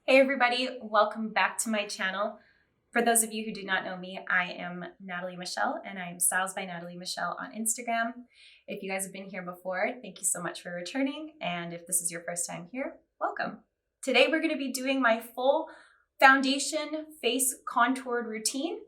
Hey everybody, welcome back to my channel. For those of you who do not know me, I am Natalie Michelle and I am Styles by Natalie Michelle on Instagram. If you guys have been here before, thank you so much for returning. And if this is your first time here, welcome. Today we're going to be doing my full foundation face contoured routine.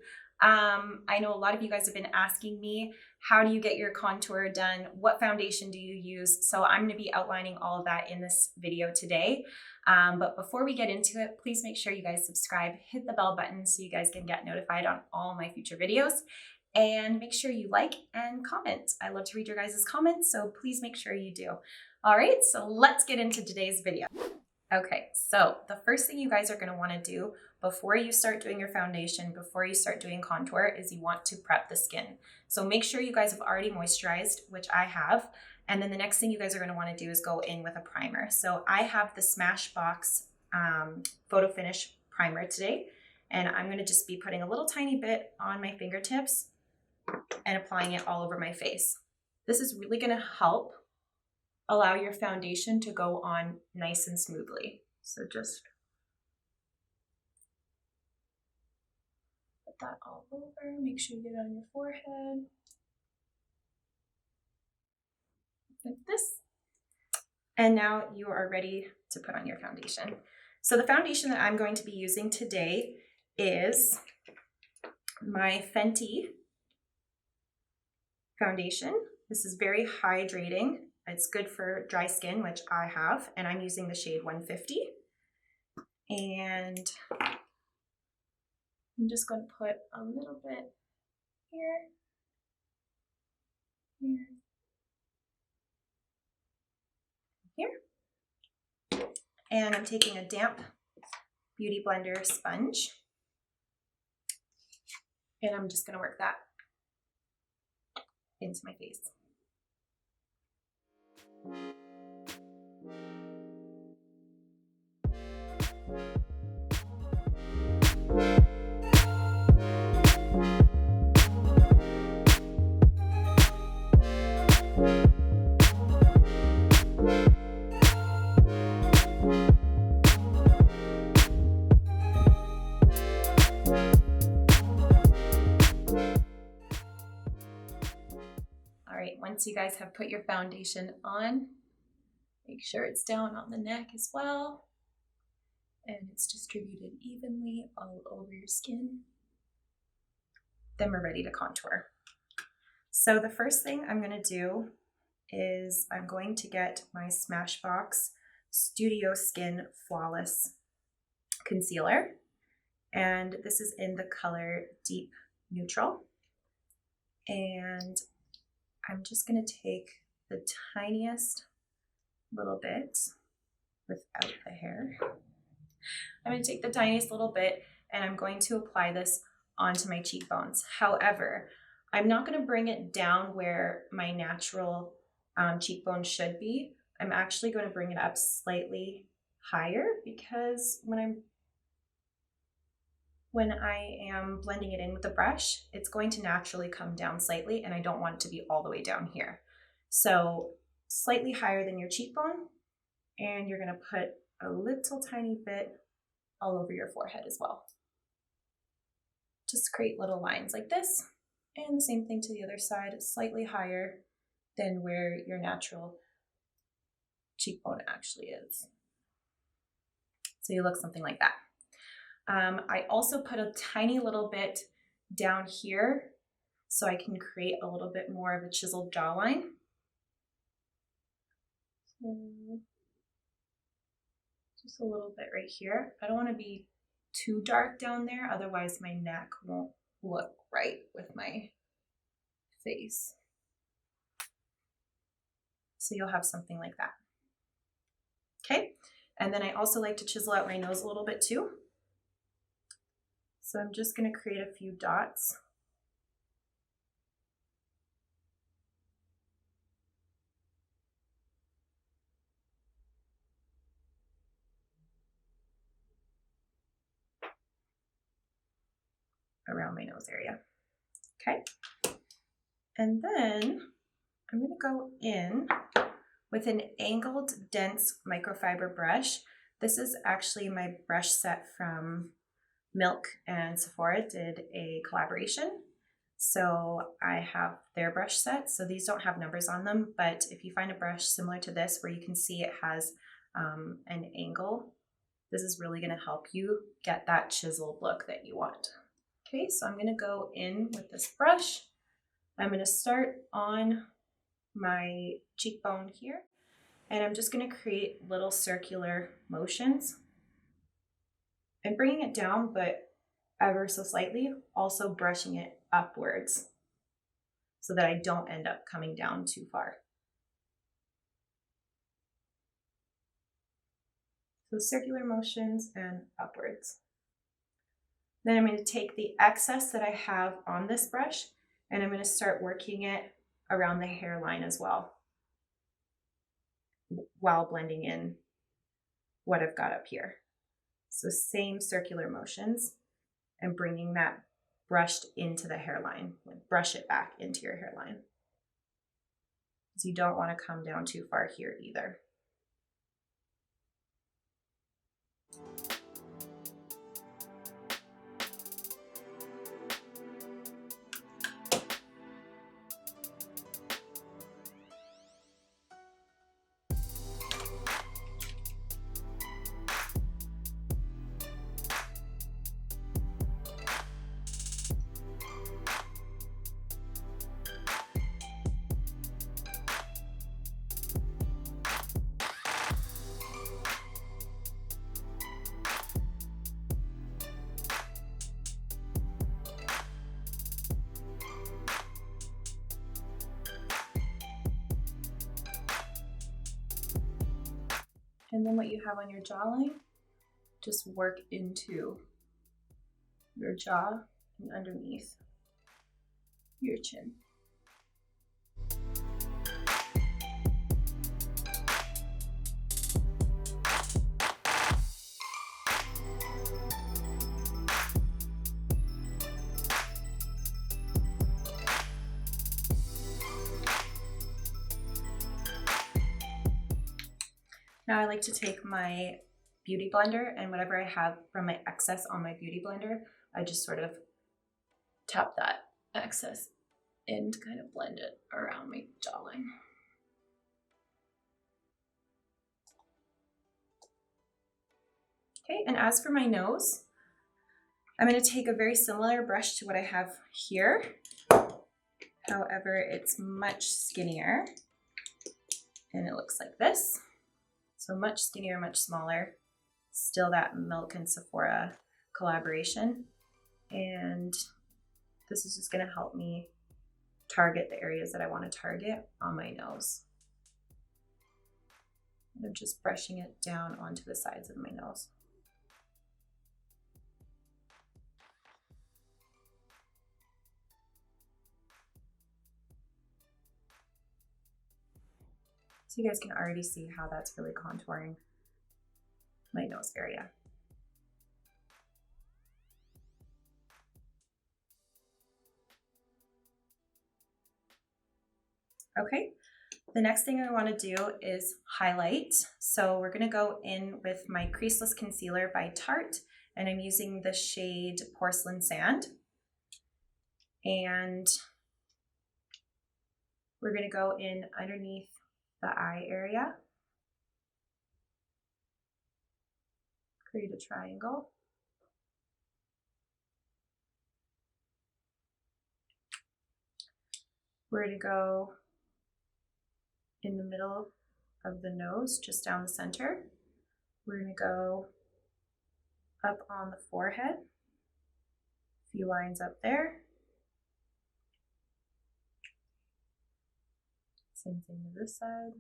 I know a lot of you guys have been asking me, how do you get your contour done? What foundation do you use? So I'm going to be outlining all of that in this video today. But before we get into it, please make sure you guys subscribe, hit the bell button so you guys can get notified on all my future videos. And make sure you like and comment. I love to read your guys' comments, so please make sure you do. All right, so let's get into today's video. Okay, so the first thing you guys are going to want to do before you start doing your foundation, before you start doing contour, is you want to prep the skin. So make sure you guys have already moisturized, which I have. And then the next thing you guys are going to want to do is go in with a primer. So I have the Smashbox Photo Finish Primer today. And I'm going to just be putting a little tiny bit on my fingertips and applying it all over my face. This is really going to help allow your foundation to go on nice and smoothly. So just put that all over, make sure you get it on your forehead. Like this. And now you are ready to put on your foundation. So the foundation that I'm going to be using today is my Fenty foundation. This is very hydrating. It's good for dry skin, which I have, and I'm using the shade 150. And I'm just going to put a little bit here, here. And I'm taking a damp Beauty Blender sponge, and I'm just going to work that into my face. Once you guys have put your foundation on, make sure it's down on the neck as well, and it's distributed evenly all over your skin. Then we're ready to contour. So the first thing I'm going to do is I'm going to get my Smashbox Studio Skin Flawless concealer, and this is in the color Deep Neutral. And I'm just going to take the tiniest little bit without the hair. I'm going to take the tiniest little bit and I'm going to apply this onto my cheekbones. However, I'm not going to bring it down where my natural cheekbone should be. I'm actually going to bring it up slightly higher because when I am blending it in with the brush, it's going to naturally come down slightly, and I don't want it to be all the way down here. So slightly higher than your cheekbone, and you're going to put a little tiny bit all over your forehead as well. Just create little lines like this, and the same thing to the other side, slightly higher than where your natural cheekbone actually is. So you look something like that. I also put a tiny little bit down here so I can create a little bit more of a chiseled jawline. So just a little bit right here. I don't want to be too dark down there, otherwise my neck won't look right with my face. So you'll have something like that. Okay, and then I also like to chisel out my nose a little bit too. So I'm just going to create a few dots. Around my nose area. Okay. And then I'm going to go in with an angled dense microfiber brush. This is actually my brush set from Milk and Sephora did a collaboration. So I have their brush set. So these don't have numbers on them, but if you find a brush similar to this where you can see it has an angle, this is really going to help you get that chiseled look that you want. Okay, so I'm going to go in with this brush. I'm going to start on my cheekbone here, and I'm just going to create little circular motions and bringing it down, but ever so slightly, also brushing it upwards so that I don't end up coming down too far. So circular motions and upwards. Then I'm going to take the excess that I have on this brush and I'm going to start working it around the hairline as well, while blending in what I've got up here. So same circular motions and bringing that brushed into the hairline. Brush it back into your hairline, because you don't want to come down too far here either. And then what you have on your jawline, just work into your jaw and underneath your chin. Now I like to take my beauty blender and whatever I have from my excess on my beauty blender, I just sort of tap that excess in to kind of blend it around my jawline. Okay, and as for my nose, I'm going to take a very similar brush to what I have here. However, it's much skinnier and it looks like this. So much skinnier, much smaller. Still that Milk and Sephora collaboration. And this is just going to help me target the areas that I want to target on my nose. And I'm just brushing it down onto the sides of my nose. So you guys can already see how that's really contouring my nose area. Okay, the next thing I want to do is highlight. So we're going to go in with my Creaseless Concealer by Tarte, and I'm using the shade Porcelain Sand. And we're going to go in underneath the eye area, create a triangle. We're going to go in the middle of the nose, just down the center. We're going to go up on the forehead, a few lines up there. Same thing to this side.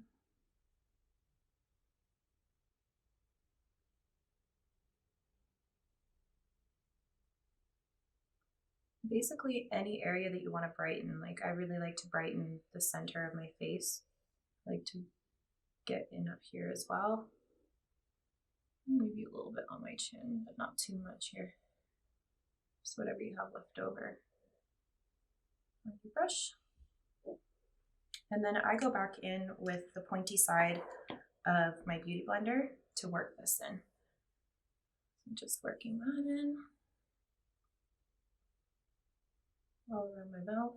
Basically any area that you want to brighten. Like I really like to brighten the center of my face. I like to get in up here as well. Maybe a little bit on my chin, but not too much here. Just whatever you have left over. With your brush. And then I go back in with the pointy side of my beauty blender to work this in. I'm just working that in all around my mouth.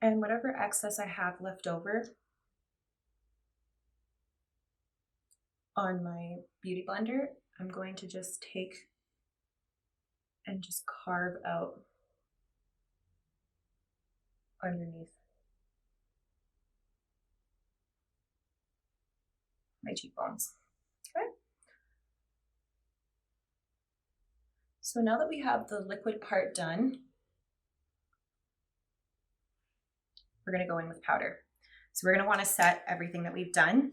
And whatever excess I have left over on my beauty blender, I'm going to just take and just carve out underneath my cheekbones. Okay. So now that we have the liquid part done, we're going to go in with powder. So we're going to want to set everything that we've done.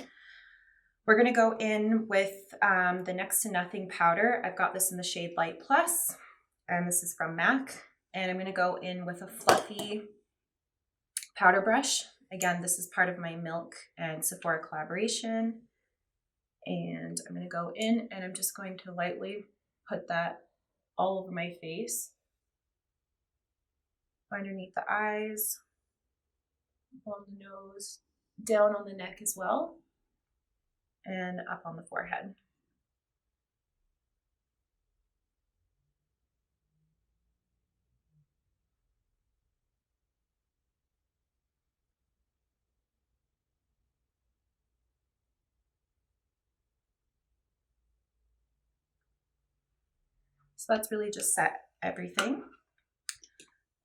We're going to go in with the Next to Nothing powder. I've got this in the shade Light Plus, and this is from MAC. And I'm going to go in with a fluffy powder brush. Again, this is part of my Milk and Sephora collaboration. And I'm going to go in and I'm just going to lightly put that all over my face, underneath the eyes, on the nose, down on the neck as well, and up on the forehead. So that's really just set everything.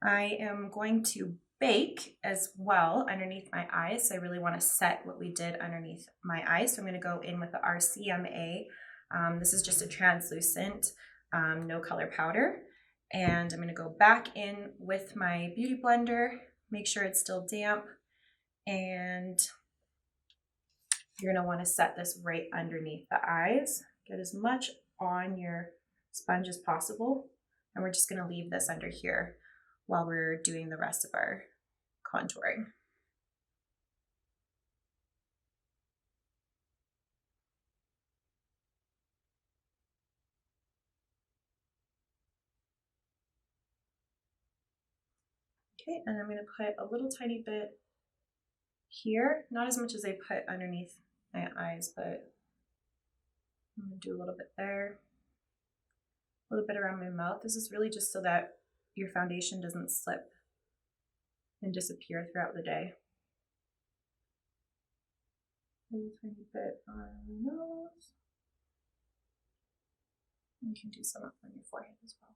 I am going to bake as well underneath my eyes. So I really want to set what we did underneath my eyes. So I'm going to go in with the RCMA. This is just a translucent, no color powder. And I'm going to go back in with my beauty blender, make sure it's still damp. And you're going to want to set this right underneath the eyes. Get as much on your sponge as possible. And we're just going to leave this under here while we're doing the rest of our contouring. Okay, and I'm going to put a little tiny bit here, not as much as I put underneath my eyes, but I'm going to do a little bit there, a little bit around my mouth. This is really just so that your foundation doesn't slip and disappear throughout the day. A little tiny bit on your nose. You can do some up on your forehead as well.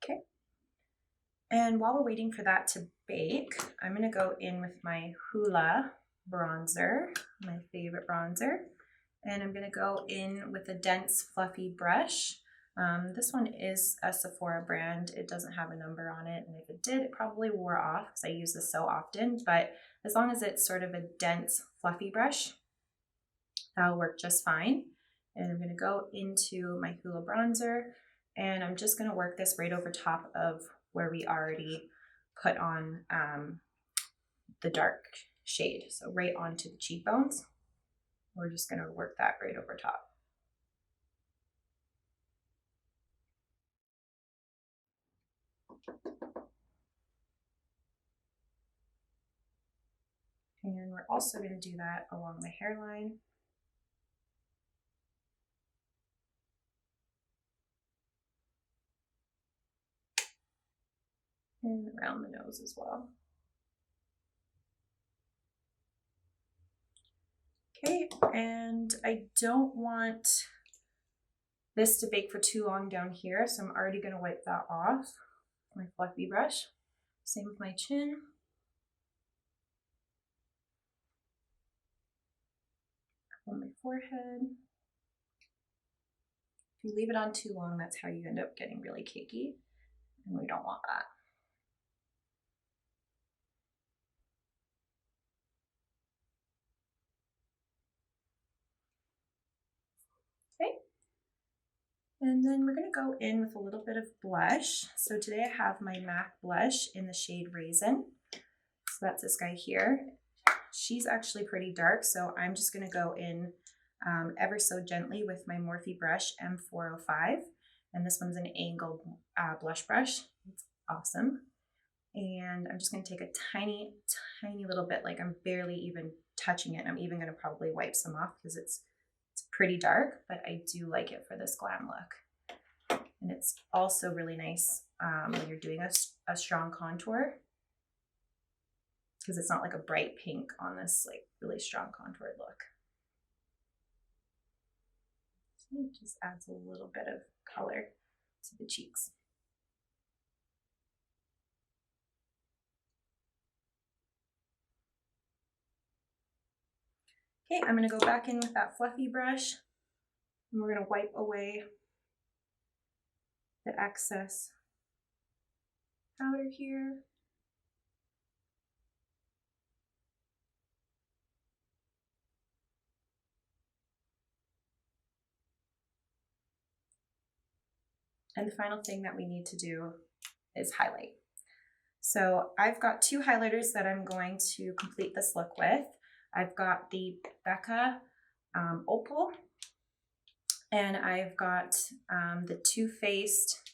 Okay. And while we're waiting for that to bake, I'm going to go in with my Hoola bronzer, my favorite bronzer. And I'm going to go in with a dense fluffy brush. This one is a Sephora brand. It doesn't have a number on it, and if it did, it probably wore off because I use this so often, but as long as it's sort of a dense fluffy brush, that'll work just fine. And I'm going to go into my Hoola bronzer, and I'm just going to work this right over top of where we already put on the dark shade, so right onto the cheekbones. We're just going to work that right over top. And we're also going to do that along the hairline. And around the nose as well. Okay, and I don't want this to bake for too long down here, so I'm already going to wipe that off with my fluffy brush. Same with my chin. On my forehead. If you leave it on too long, that's how you end up getting really cakey, and we don't want that. Okay. And then we're going to go in with a little bit of blush. So today I have my MAC blush in the shade Raisin. So that's this guy here. She's actually pretty dark, so I'm just going to go in ever so gently with my Morphe brush M405. And this one's an angled blush brush. It's awesome. And I'm just going to take a tiny, tiny little bit, like I'm barely even touching it. I'm even going to probably wipe some off because it's pretty dark, but I do like it for this glam look. And it's also really nice when you're doing a strong contour, because it's not like a bright pink on this like really strong contoured look. So it just adds a little bit of color to the cheeks. Okay, I'm going to go back in with that fluffy brush, and we're going to wipe away the excess powder here. And the final thing that we need to do is highlight. So I've got two highlighters that I'm going to complete this look with. I've got the Becca Opal, and I've got the Too Faced.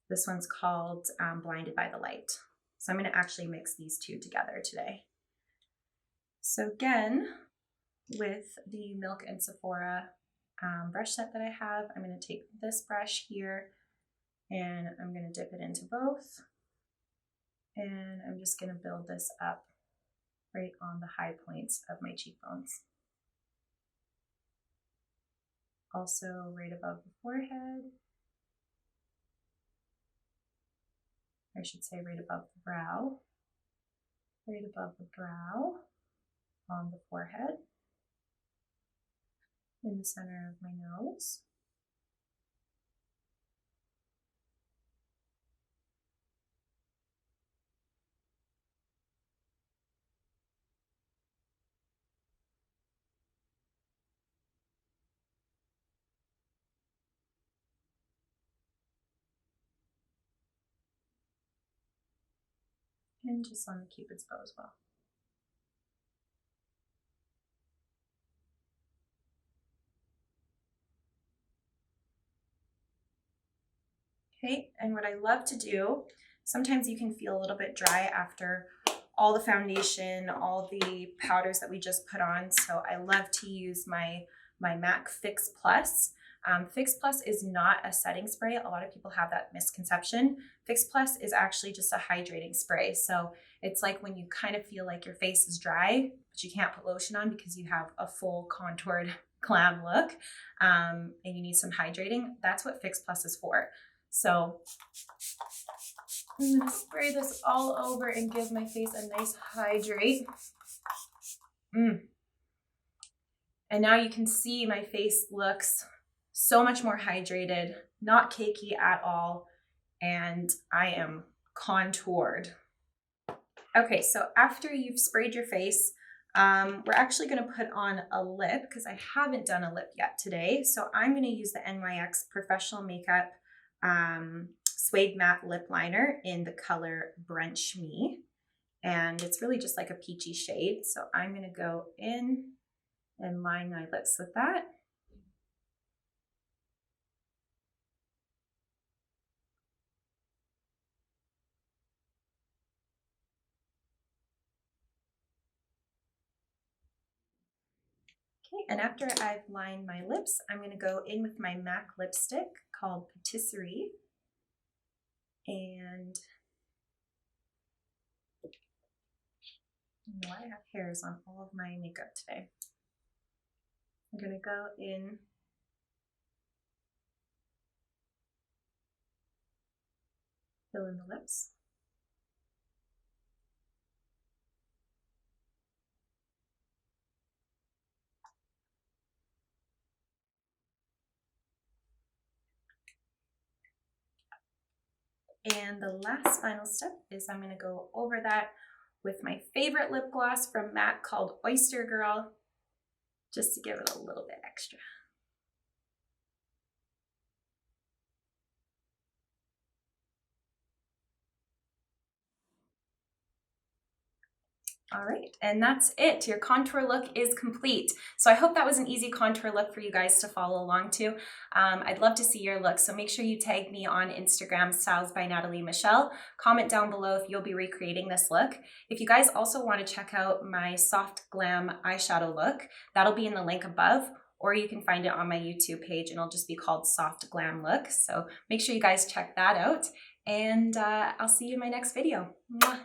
This one's called Blinded by the Light. So I'm going to actually mix these two together today. So again, with the Milk and Sephora brush set that I have, I'm going to take this brush here and I'm going to dip it into both. And I'm just going to build this up right on the high points of my cheekbones. Also right above the forehead. I should say right above the brow. Right above the brow, on the forehead, in the center of my nose. And just on the cupid's bow as well. Okay, and what I love to do, sometimes you can feel a little bit dry after all the foundation, all the powders that we just put on. So I love to use my MAC Fix Plus. Fix Plus is not a setting spray. A lot of people have that misconception. Fix Plus is actually just a hydrating spray. So it's like when you kind of feel like your face is dry, but you can't put lotion on because you have a full contoured glam look and you need some hydrating. That's what Fix Plus is for. So I'm going to spray this all over and give my face a nice hydrate. And now you can see my face looks so much more hydrated, not cakey at all, and I am contoured. Okay, so after you've sprayed your face, we're actually going to put on a lip because I haven't done a lip yet today. So I'm going to use the NYX Professional Makeup Suede Matte Lip Liner in the color Brunch Me. And it's really just like a peachy shade. So I'm going to go in and line my lips with that. Okay, and after I've lined my lips, I'm going to go in with my MAC lipstick called Patisserie. And don't know why I have hairs on all of my makeup today. I'm gonna go in fill in the lips. And the last final step is I'm going to go over that with my favorite lip gloss from MAC called Oyster Girl, just to give it a little bit extra. All right, and that's it. Your contour look is complete. So I hope that was an easy contour look for you guys to follow along to. I'd love to see your look, so make sure you tag me on Instagram, Styles by Natalie Michelle. Comment down below if you'll be recreating this look. If you guys also want to check out my soft glam eyeshadow look, that'll be in the link above, or you can find it on my YouTube page and it'll just be called Soft Glam Look. So make sure you guys check that out, and I'll see you in my next video. Mwah.